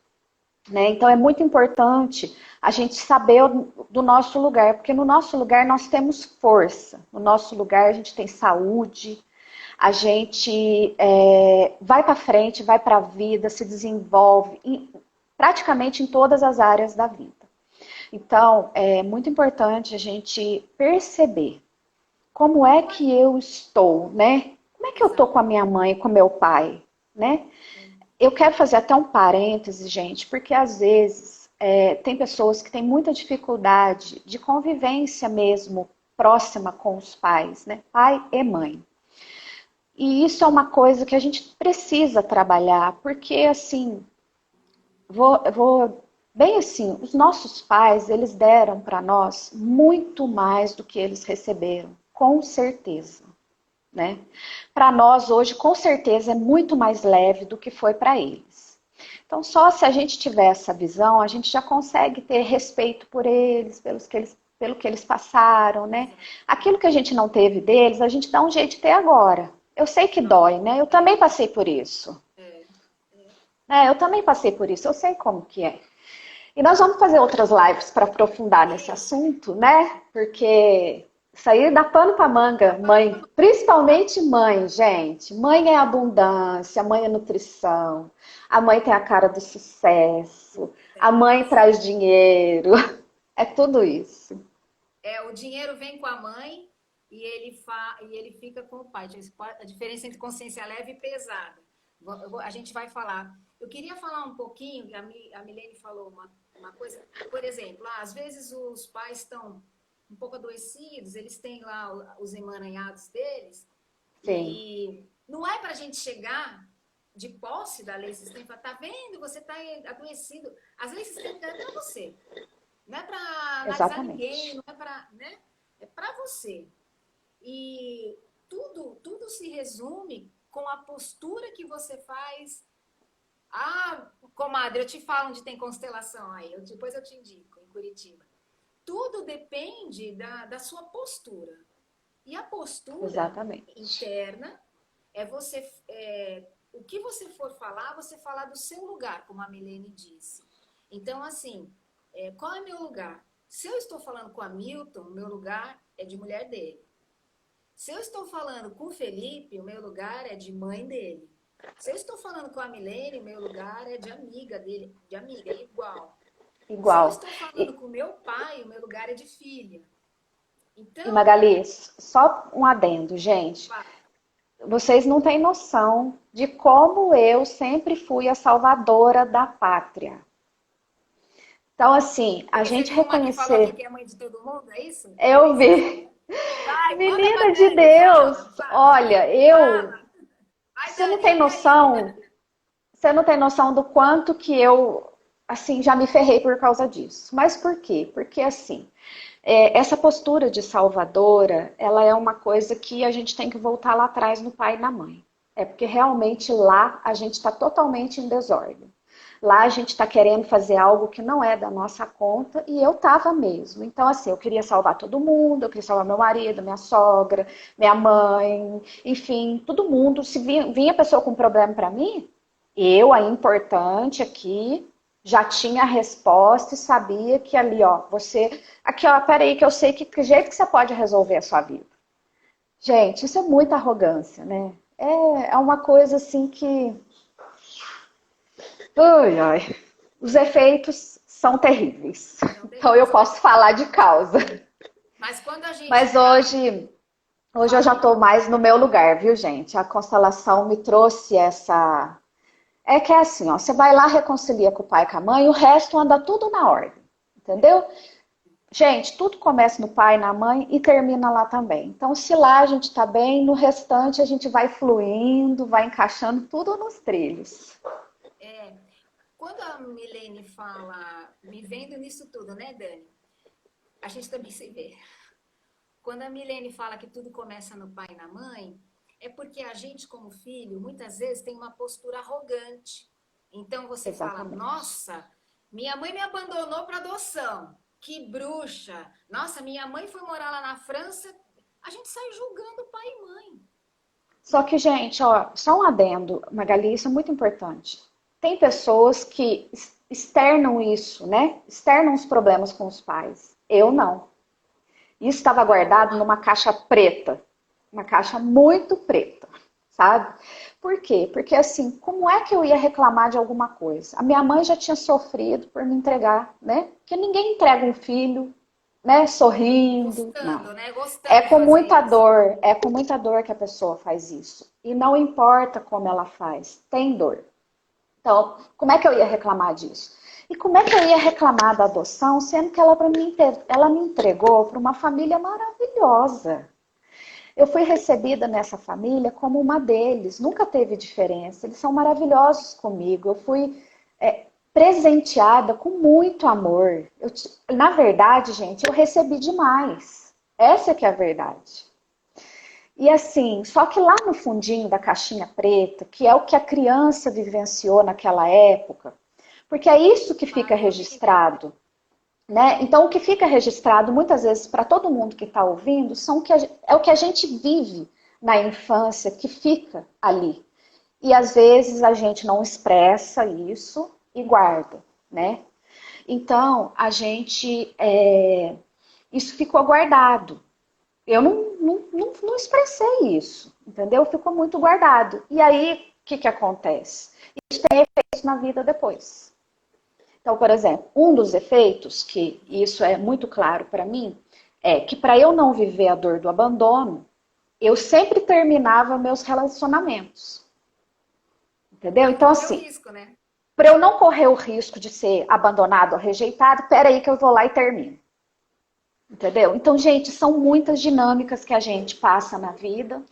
né? Então é muito importante a gente saber do nosso lugar, porque no nosso lugar nós temos força, no nosso lugar a gente tem saúde, a gente vai para frente, vai para a vida, se desenvolve praticamente em todas as áreas da vida. Então, é muito importante a gente perceber como é que eu estou, né? Como é que eu estou com a minha mãe, com meu pai, né? Eu quero fazer até um parêntese, gente, porque às vezes tem pessoas que têm muita dificuldade de convivência mesmo próxima com os pais, né? Pai e mãe. E isso é uma coisa que a gente precisa trabalhar, porque assim, vou bem assim, os nossos pais, eles deram para nós muito mais do que eles receberam, com certeza, né? Para nós hoje, com certeza, é muito mais leve do que foi para eles. Então, só se a gente tiver essa visão, a gente já consegue ter respeito por eles, pelo que eles passaram, né? Aquilo que a gente não teve deles, a gente dá um jeito de ter agora. Eu sei que dói, né? Eu também passei por isso. Eu também passei por isso, eu sei como que é. E nós vamos fazer outras lives para aprofundar nesse assunto, né? Porque sair dá pano para manga, mãe. Principalmente mãe, gente. Mãe é abundância, mãe é nutrição. A mãe tem a cara do sucesso. A mãe traz dinheiro. É tudo isso. O dinheiro vem com a mãe e ele fica com o pai. A diferença entre consciência leve e pesada. A gente vai falar. Eu queria falar um pouquinho, a Milene falou uma coisa, por exemplo, às vezes os pais estão um pouco adoecidos, eles têm lá os emaranhados deles, Sim. e não é para a gente chegar de posse da lei sistêmica e falar, tá vendo, você está adoecido. As leis sistêmicas é para você, não é para analisar ninguém, não é para, né? É para você. E tudo se resume com a postura que você faz. Ah, comadre, eu te falo onde tem constelação aí, depois eu te indico, em Curitiba. Tudo depende da sua postura. E a postura interna é o que você for falar, você falar do seu lugar, como a Milene disse. Então, assim, qual é meu lugar? Se eu estou falando com a Milton, meu lugar é de mulher dele. Se eu estou falando com o Felipe, o meu lugar é de mãe dele. Se eu estou falando com a Milene, o meu lugar é de amiga dele, de amiga, é igual. Se eu estou falando com o meu pai, o meu lugar é de filha. Então, e Magali, só um adendo, gente. Vocês não têm noção de como eu sempre fui a salvadora da pátria. Então, assim, a gente reconhecer... Você falou aqui que é mãe de todo mundo, é isso? Eu vi. Vai, menina de Deus, olha, você não tem noção, você não tem noção do quanto que eu, assim, já me ferrei por causa disso. Mas por quê? Porque, assim, essa postura de salvadora, ela é uma coisa que a gente tem que voltar lá atrás no pai e na mãe. É porque realmente lá a gente está totalmente em desordem. Lá a gente está querendo fazer algo que não é da nossa conta e eu estava mesmo. Então, assim, eu queria salvar todo mundo, eu queria salvar meu marido, minha sogra, minha mãe, enfim, todo mundo. Se vinha pessoa com problema para mim, eu, a importante aqui, já tinha a resposta e sabia que ali, ó, você... Aqui, ó, peraí, que eu sei que jeito que você pode resolver a sua vida. Gente, isso é muita arrogância, né? É uma coisa assim que... Ai, ai. Os efeitos são terríveis. Então eu posso falar de causa. Mas quando a gente... Mas hoje eu já estou mais no meu lugar, viu, gente? A constelação me trouxe essa... É que é assim, ó, você vai lá, reconcilia com o pai e com a mãe, o resto anda tudo na ordem, entendeu? Gente, tudo começa no pai, na mãe e termina lá também. Então, se lá a gente tá bem, no restante a gente vai fluindo, vai encaixando tudo nos trilhos. Quando a Milene fala, me vendo nisso tudo, né, Dani? A gente também se vê. Quando a Milene fala que tudo começa no pai e na mãe, é porque a gente, como filho, muitas vezes tem uma postura arrogante. Então você fala, nossa, minha mãe me abandonou para adoção. Que bruxa! Nossa, minha mãe foi morar lá na França, a gente sai julgando pai e mãe. Só que, gente, ó, só um adendo, Magali, isso é muito importante. Tem pessoas que externam isso, né? Externam os problemas com os pais. Eu não. Isso estava guardado numa caixa preta, uma caixa muito preta, sabe? Por quê? Porque assim, como é que eu ia reclamar de alguma coisa? A minha mãe já tinha sofrido por me entregar, né? Porque ninguém entrega um filho, né, sorrindo, não. Gostando, né? É Gostando de com fazer muita isso. dor, é com muita dor que a pessoa faz isso. E não importa como ela faz, tem dor. Então, como é que eu ia reclamar disso? E como é que eu ia reclamar da adoção, sendo que ela me entregou para uma família maravilhosa? Eu fui recebida nessa família como uma deles, nunca teve diferença. Eles são maravilhosos comigo. Eu fui presenteada com muito amor. Na verdade, gente, eu recebi demais. Essa que é a verdade. E assim, só que lá no fundinho da caixinha preta, que é o que a criança vivenciou naquela época, porque é isso que fica Falou dentro. registrado, né? Então, o que fica registrado muitas vezes para todo mundo que está ouvindo é o que a gente vive na infância, que fica ali. E às vezes a gente não expressa isso e guarda, né? Então, isso ficou guardado. Eu não expressei isso, entendeu? Ficou muito guardado. E aí, o que acontece? Isso tem efeitos na vida depois. Então, por exemplo, um dos efeitos, que isso é muito claro para mim, é que para eu não viver a dor do abandono, eu sempre terminava meus relacionamentos. Entendeu? Para não Então, correr o assim, risco, né? para eu não correr o risco de ser abandonado ou rejeitado, peraí que eu vou lá e termino. Entendeu? Então, gente, são muitas dinâmicas que a gente passa na vida.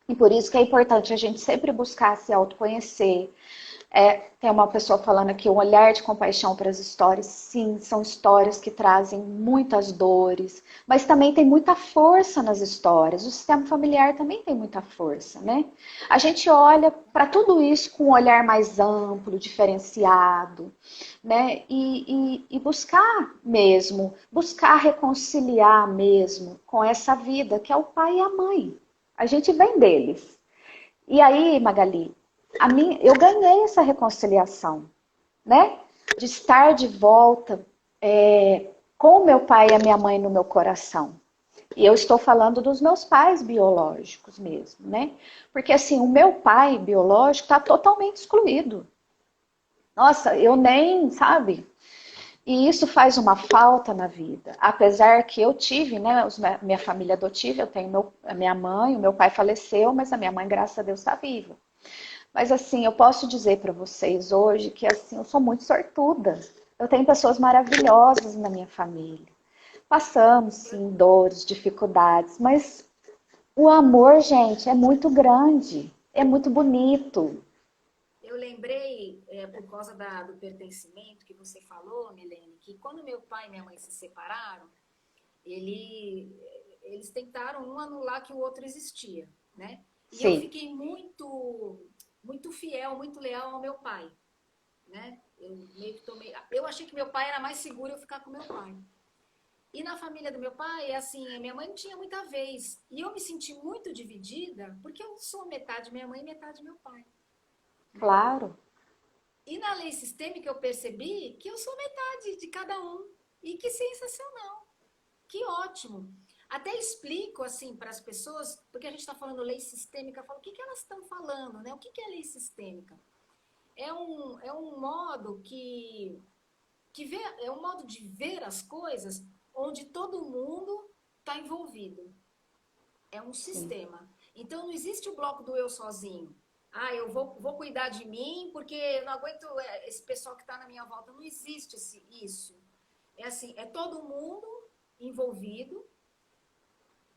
E por isso que é importante a gente sempre buscar se autoconhecer. Tem uma pessoa falando aqui, um olhar de compaixão para as histórias. Sim, são histórias que trazem muitas dores, mas também tem muita força nas histórias. O sistema familiar também tem muita força, né? A gente olha para tudo isso com um olhar mais amplo, diferenciado, né? E buscar mesmo, buscar reconciliar mesmo com essa vida que é o pai e a mãe. A gente vem deles. E aí, Magali, eu ganhei essa reconciliação, né? De estar de volta com o meu pai e a minha mãe no meu coração. E eu estou falando dos meus pais biológicos mesmo, né? Porque assim, o meu pai biológico está totalmente excluído. Nossa, eu nem, sabe? E isso faz uma falta na vida. Apesar que eu tive, né, minha família adotiva, eu tenho a minha mãe, o meu pai faleceu, mas a minha mãe, graças a Deus, está viva. Mas assim, eu posso dizer para vocês hoje que assim, eu sou muito sortuda. Eu tenho pessoas maravilhosas na minha família. Passamos, sim, dores, dificuldades, mas o amor, gente, é muito grande, é muito bonito. Eu lembrei, por causa do pertencimento que você falou, Milene, que quando meu pai e minha mãe se separaram, eles tentaram um anular que o outro existia, né? E eu Sim, fiquei muito fiel, muito leal ao meu pai, né? Eu meio que tomei. Eu achei que meu pai era mais seguro eu ficar com meu pai. E na família do meu pai, assim, a minha mãe não tinha muita vez. E eu me senti muito dividida, porque eu sou metade minha mãe e metade meu pai, né? claro. E na lei sistêmica eu percebi que eu sou metade de cada um. E que sensacional, que ótimo. Até explico assim para as pessoas, porque a gente está falando lei sistêmica, eu falo, o que elas estão falando, né? O que é lei sistêmica? É um modo é um modo de ver as coisas onde todo mundo está envolvido. É um Sim, sistema. Então não existe o bloco do eu sozinho. Ah, eu vou cuidar de mim porque eu não aguento esse pessoal que está na minha volta. Não existe isso. É assim, é todo mundo envolvido.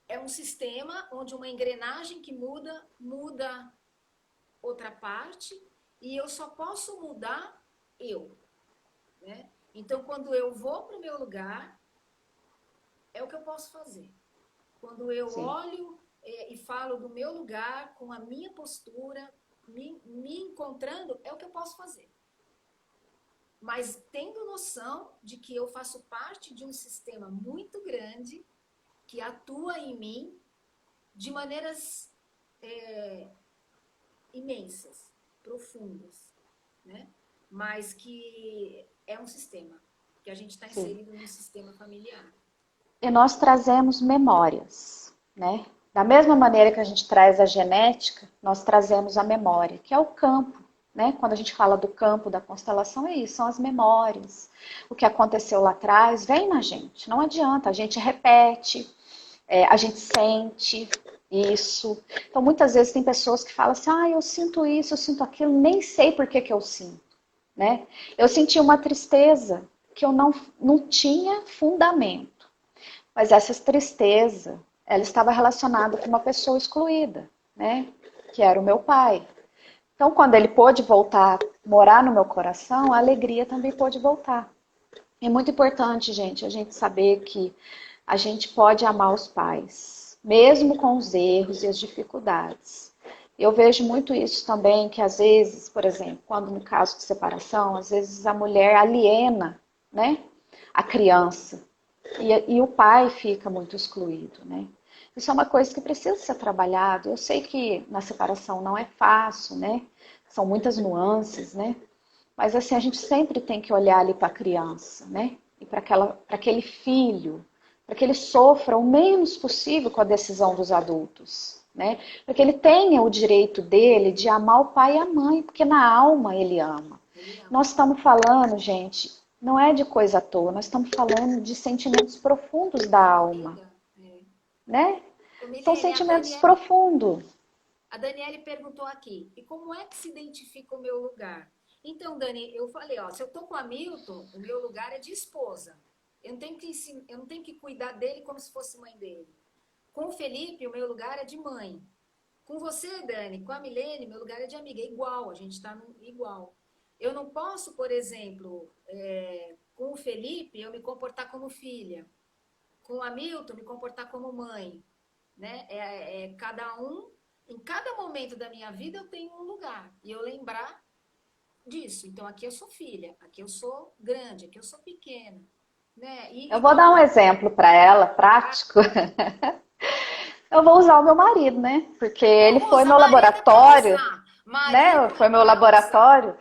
É um sistema onde uma engrenagem que muda outra parte e eu só posso mudar eu, né? Então, quando eu vou para o meu lugar, é o que eu posso fazer. Quando eu sim, olho e falo do meu lugar, com a minha postura, me encontrando, é o que eu posso fazer. Mas tendo noção de que eu faço parte de um sistema muito grande que atua em mim de maneiras imensas, profundas, né? Mas que é um sistema, que a gente está Sim. inserido no sistema familiar. E nós trazemos memórias, né? Da mesma maneira que a gente traz a genética, nós trazemos a memória, que é o campo, né? Quando a gente fala do campo da constelação, é isso, são as memórias. O que aconteceu lá atrás vem na gente, não adianta, a gente repete, a gente sente isso. Então, muitas vezes tem pessoas que falam assim, eu sinto isso, eu sinto aquilo, nem sei por que eu sinto, né? Eu senti uma tristeza que eu não tinha fundamento. Mas essa tristeza, ela estava relacionada com uma pessoa excluída, né? Que era o meu pai. Então, quando ele pôde voltar, morar no meu coração, a alegria também pôde voltar. É muito importante, gente, a gente saber que a gente pode amar os pais, mesmo com os erros e as dificuldades. Eu vejo muito isso também, que às vezes, por exemplo, quando no caso de separação, às vezes a mulher aliena, né, a criança. E o pai fica muito excluído, né? Isso é uma coisa que precisa ser trabalhado. Eu sei que na separação não é fácil, né? São muitas nuances, né? Mas assim, a gente sempre tem que olhar ali para a criança, né? E para aquele filho, para que ele sofra o menos possível com a decisão dos adultos, né? Para que ele tenha o direito dele de amar o pai e a mãe, porque na alma ele ama. Ele ama. Nós estamos falando, gente, não é de coisa à toa, nós estamos falando de sentimentos profundos da Da alma, vida. né? Ô, São Milene, sentimentos profundos. A Daniele perguntou aqui, e como é que se identifica o meu lugar? Então, Dani, eu falei, se eu tô com o Hamilton, o meu lugar é de esposa. Eu não tenho que cuidar dele como se fosse mãe dele. Com o Felipe, o meu lugar é de mãe. Com você, Dani, com a Milene, meu lugar é de amiga. É igual, a gente está igual. Eu não posso, por exemplo, com o Felipe, eu me comportar como filha. Com o Hamilton, me comportar como mãe. Né? Cada um, em cada momento da minha vida, eu tenho um lugar. E eu lembrar disso. Então, aqui eu sou filha, aqui eu sou grande, aqui eu sou pequena. Né? Eu E vou não dar um exemplo para ela, prático. Eu vou usar o meu marido, né? Porque ele foi usa, meu marido é para laboratório, usar. né? Marido é Foi meu para usar. laboratório.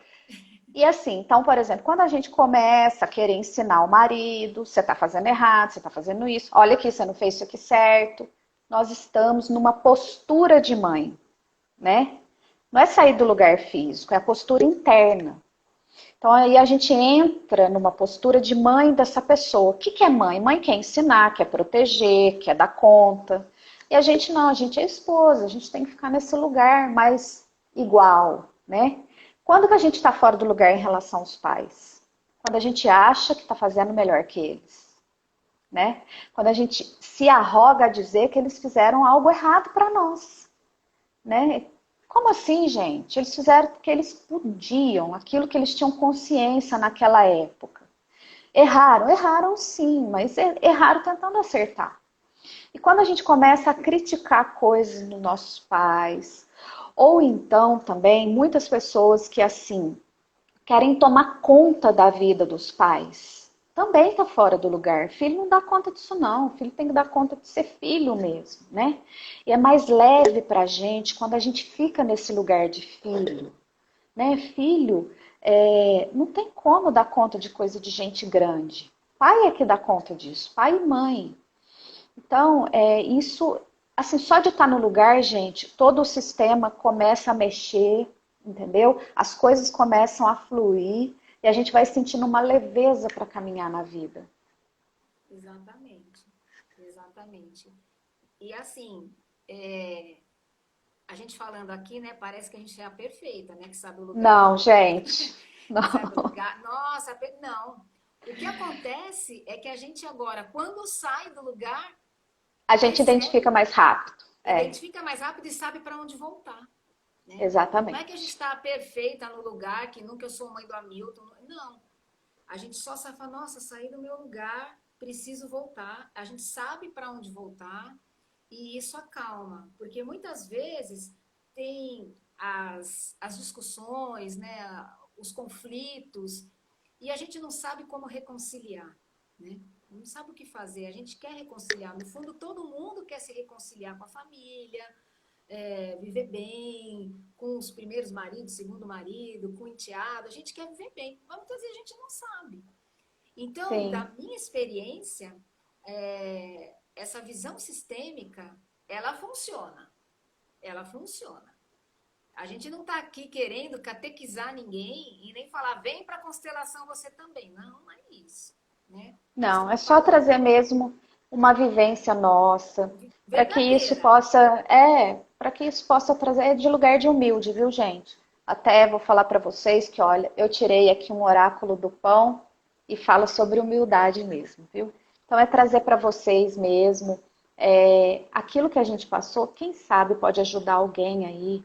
E assim, então, por exemplo, quando a gente começa a querer ensinar o marido, você está fazendo errado, você está fazendo isso, olha aqui, você não fez isso aqui certo. Nós estamos numa postura de mãe, né? Não é sair do lugar físico, é a postura interna. Então aí a gente entra numa postura de mãe dessa pessoa. O que é mãe? Mãe quer ensinar, quer proteger, quer dar conta. E a gente não, a gente é esposa, a gente tem que ficar nesse lugar mais igual, né? Quando que a gente está fora do lugar em relação aos pais? Quando a gente acha que está fazendo melhor que eles, né? Quando a gente se arroga a dizer que eles fizeram algo errado para nós, né? Como assim, gente? Eles fizeram porque eles podiam, aquilo que eles tinham consciência naquela época. Erraram, erraram sim, mas erraram tentando acertar. E quando a gente começa a criticar coisas nos nossos pais, ou então também muitas pessoas que assim querem tomar conta da vida dos pais, também está fora do lugar. Filho não dá conta disso não, filho tem que dar conta de ser filho mesmo, né? E é mais leve para a gente quando a gente fica nesse lugar de filho, né? Filho não tem como dar conta de coisa de gente grande. Pai é que dá conta disso, pai e mãe. Então, isso, assim, só de estar no lugar, gente, todo o sistema começa a mexer, entendeu? As coisas começam a fluir e a gente vai sentindo uma leveza para caminhar na vida. Exatamente. Exatamente. E assim, a gente falando aqui, né? Parece que a gente é a perfeita, né? Que sabe o lugar. Não, gente, Que sabe o não. lugar. Nossa, não. O que acontece é que a gente agora, quando sai do lugar, A gente identifica percebe, mais rápido. identifica mais rápido e sabe para onde voltar. Né? Não é que a gente Exatamente. está perfeita no lugar, que nunca eu sou mãe do Hamilton. Não. A gente só sabe falar, nossa, saí do meu lugar, preciso voltar. A gente sabe para onde voltar e isso acalma. Porque muitas vezes tem as discussões, né, os conflitos, e a gente não sabe como reconciliar. Né? não sabe o que fazer. A gente quer reconciliar. No fundo, todo mundo quer se reconciliar com a família, viver bem, com os primeiros maridos, segundo marido, com o enteado. A gente quer viver bem, mas muitas vezes a gente não sabe. Então, da Sim. minha experiência, essa visão sistêmica, ela funciona. Ela funciona. A gente não está aqui querendo catequizar ninguém e nem falar, vem para a constelação você também. Não, não é isso. Né? Nós Não, é estamos só falando trazer mesmo uma vivência nossa, verdadeira. para que isso possa trazer de lugar de humilde, viu, gente? Até vou falar para vocês que, olha, eu tirei aqui um oráculo do pão e fala sobre humildade mesmo, viu? Então é trazer para vocês mesmo aquilo que a gente passou, quem sabe pode ajudar alguém aí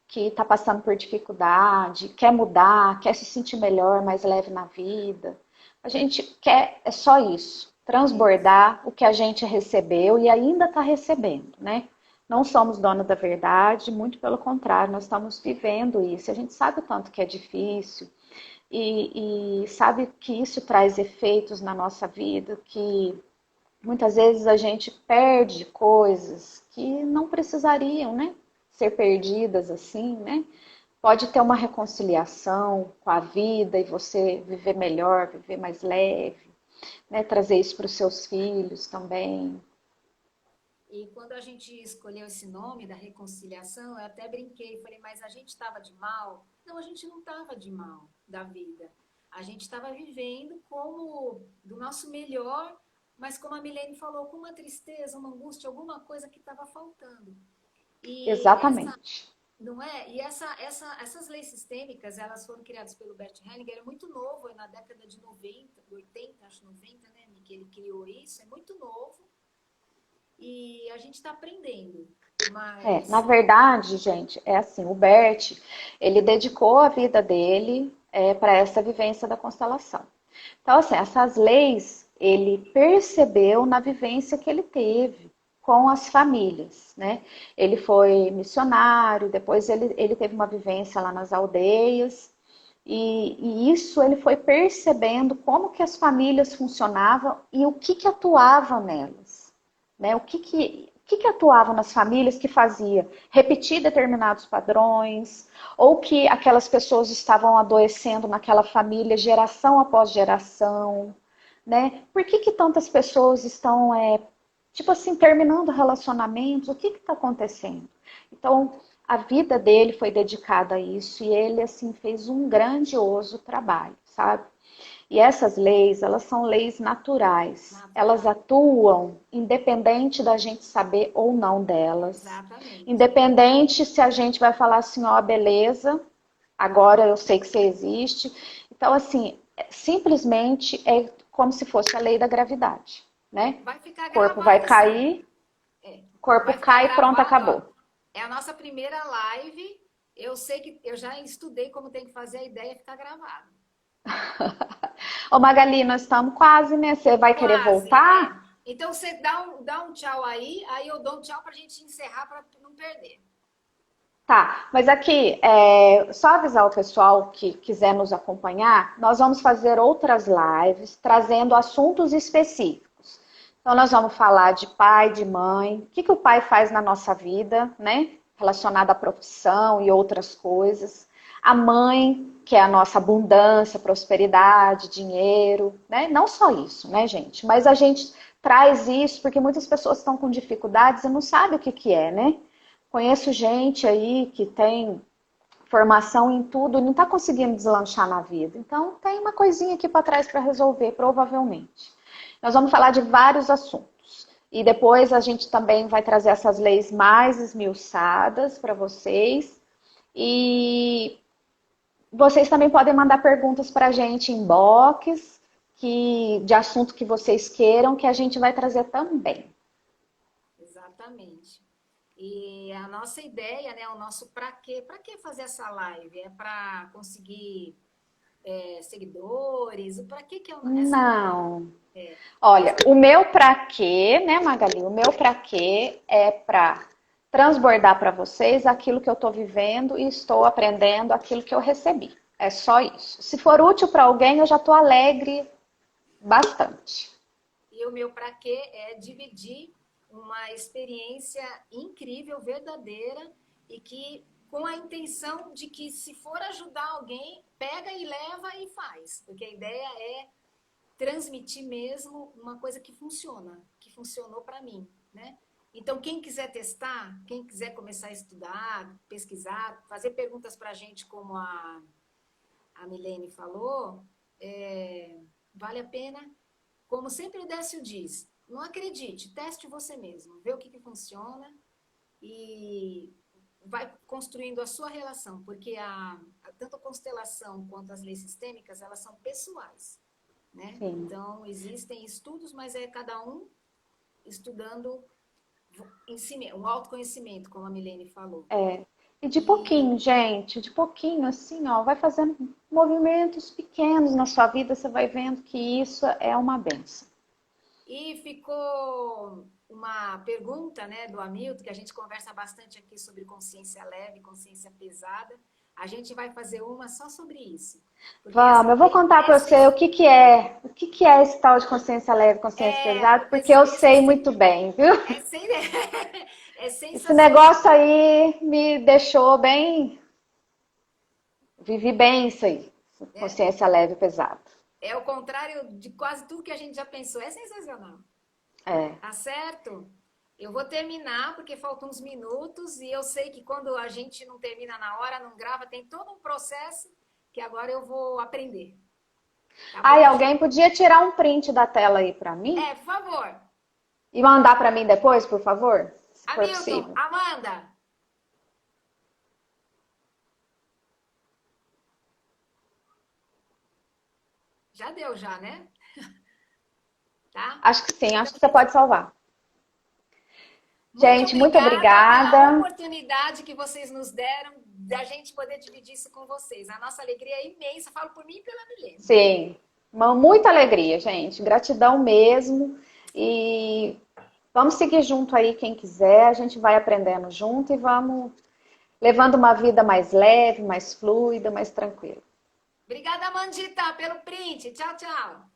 que está passando por dificuldade, quer mudar, quer se sentir melhor, mais leve na vida. A gente quer, é só isso, Isso. transbordar o que a gente recebeu e ainda está recebendo, né? Não somos donos da verdade, muito pelo contrário, nós estamos vivendo isso. A gente sabe o tanto que é difícil e sabe que isso traz efeitos na nossa vida, que muitas vezes a gente perde coisas que não precisariam, né? Ser perdidas assim, né? Pode ter uma reconciliação com a vida e você viver melhor, viver mais leve, né? Trazer isso para os seus filhos também. E quando a gente escolheu esse nome da reconciliação, eu até brinquei, falei, mas a gente estava de mal? Não, a gente não estava de mal da vida. A gente estava vivendo como do nosso melhor, mas como a Milene falou, com uma tristeza, uma angústia, alguma coisa que estava faltando. E essa, Exatamente. não é? E essas leis sistêmicas, elas foram criadas pelo Bert Hellinger, é muito novo, é na década de 90, 80, acho 90, né, que ele criou isso, é muito novo e a gente está aprendendo. Na Mas verdade, gente, é assim, o Bert, ele dedicou a vida dele para essa vivência da constelação. Então, assim, essas leis ele percebeu na vivência que ele teve com as famílias, né? Ele foi missionário, depois ele teve uma vivência lá nas aldeias, e isso ele foi percebendo como que as famílias funcionavam e o que atuava nelas, né? O que atuava nas famílias que fazia repetir determinados padrões, ou que aquelas pessoas estavam adoecendo naquela família geração após geração, né? Por que tantas pessoas estão, tipo assim, terminando relacionamentos? O que está acontecendo? Então, a vida dele foi dedicada a isso e ele, assim, fez um grandioso trabalho, sabe? E essas leis, elas são leis naturais. Elas natural, atuam independente da gente saber ou não delas. exatamente. Independente se a gente vai falar assim, ó, beleza, agora eu sei que você existe. Então, assim, simplesmente é como se fosse a lei da gravidade, né? Vai ficar O corpo vai gravado sim. cair, É, o corpo vai ficar cai e pronto, gravado, ó. acabou. É a nossa primeira live. Eu sei que eu já estudei como tem que fazer, a ideia é ficar gravado. Ô Magali, nós estamos quase, né? Você vai querer Quase, né? voltar? Então você dá um tchau aí eu dou um tchau para a gente encerrar para não perder. Tá, mas aqui, só avisar o pessoal que quiser nos acompanhar, nós vamos fazer outras lives trazendo assuntos específicos. Então, nós vamos falar de pai, de mãe, o que o pai faz na nossa vida, né? Relacionado à profissão e outras coisas. A mãe, que é a nossa abundância, prosperidade, dinheiro, né? Não só isso, né, gente? Mas a gente traz isso porque muitas pessoas estão com dificuldades e não sabem o que é, né? Conheço gente aí que tem formação em tudo e não está conseguindo deslanchar na vida. Então, tem uma coisinha aqui para trás para resolver, provavelmente. Nós vamos falar de vários assuntos. E depois a gente também vai trazer essas leis mais esmiuçadas para vocês. E vocês também podem mandar perguntas para a gente em box, de assunto que vocês queiram, que a gente vai trazer também. Exatamente. E a nossa ideia, né, o nosso para quê? Para que fazer essa live? É para conseguir seguidores? Para que é essa live? Não. É, Olha, o meu pra quê, né, Magali? O meu pra quê é para transbordar para vocês aquilo que eu estou vivendo e estou aprendendo aquilo que eu recebi. É só isso. Se for útil para alguém, eu já estou alegre bastante. e o meu para quê é dividir uma experiência incrível, verdadeira, e que com a intenção de que se for ajudar alguém, pega e leva e faz, porque a ideia é transmitir mesmo uma coisa que funciona, que funcionou para mim, né? Então, quem quiser testar, quem quiser começar a estudar, pesquisar, fazer perguntas para a gente, como a Milene falou, vale a pena. Como sempre o Décio diz, não acredite, teste você mesmo, vê o que funciona e vai construindo a sua relação, porque tanto a constelação quanto as leis sistêmicas, elas são pessoais, né? Sim. Então, existem estudos, mas é cada um estudando em si mesmo, um autoconhecimento, como a Milene falou. E de pouquinho, gente, de pouquinho, assim, ó, vai fazendo movimentos pequenos na sua vida, você vai vendo que isso é uma benção. E ficou uma pergunta, né, do Hamilton, que a gente conversa bastante aqui sobre consciência leve, consciência pesada. A gente vai fazer uma só sobre isso. Porque, Vamos, assim, eu vou contar para você o que é, esse tal de consciência leve, consciência pesada, porque eu sei muito bem, viu? É Esse sensacional. negócio aí me deixou bem, vivi bem isso aí, Né? consciência leve e pesada. É o contrário de quase tudo que a gente já pensou. É sensacional. É. Tá certo? Eu vou terminar, porque faltam uns minutos, e eu sei que quando a gente não termina na hora, não grava, tem todo um processo que agora eu vou aprender. Tá bom, Aí, gente? alguém podia tirar um print da tela aí para mim Por favor. e mandar para mim depois, por favor, se for Hamilton, possível. Amanda. Já deu, já, né? Tá? Acho que sim, Então, acho que você pode salvar. muito Gente, muito obrigada pela obrigada. oportunidade que vocês nos deram da gente poder dividir isso com vocês. A nossa alegria é imensa. Falo por mim e pela Milene. Sim, muita alegria, gente. Gratidão mesmo. E vamos seguir junto aí, quem quiser. A gente vai aprendendo junto e vamos levando uma vida mais leve, mais fluida, mais tranquila. Obrigada, Amandita, pelo print. Tchau, tchau.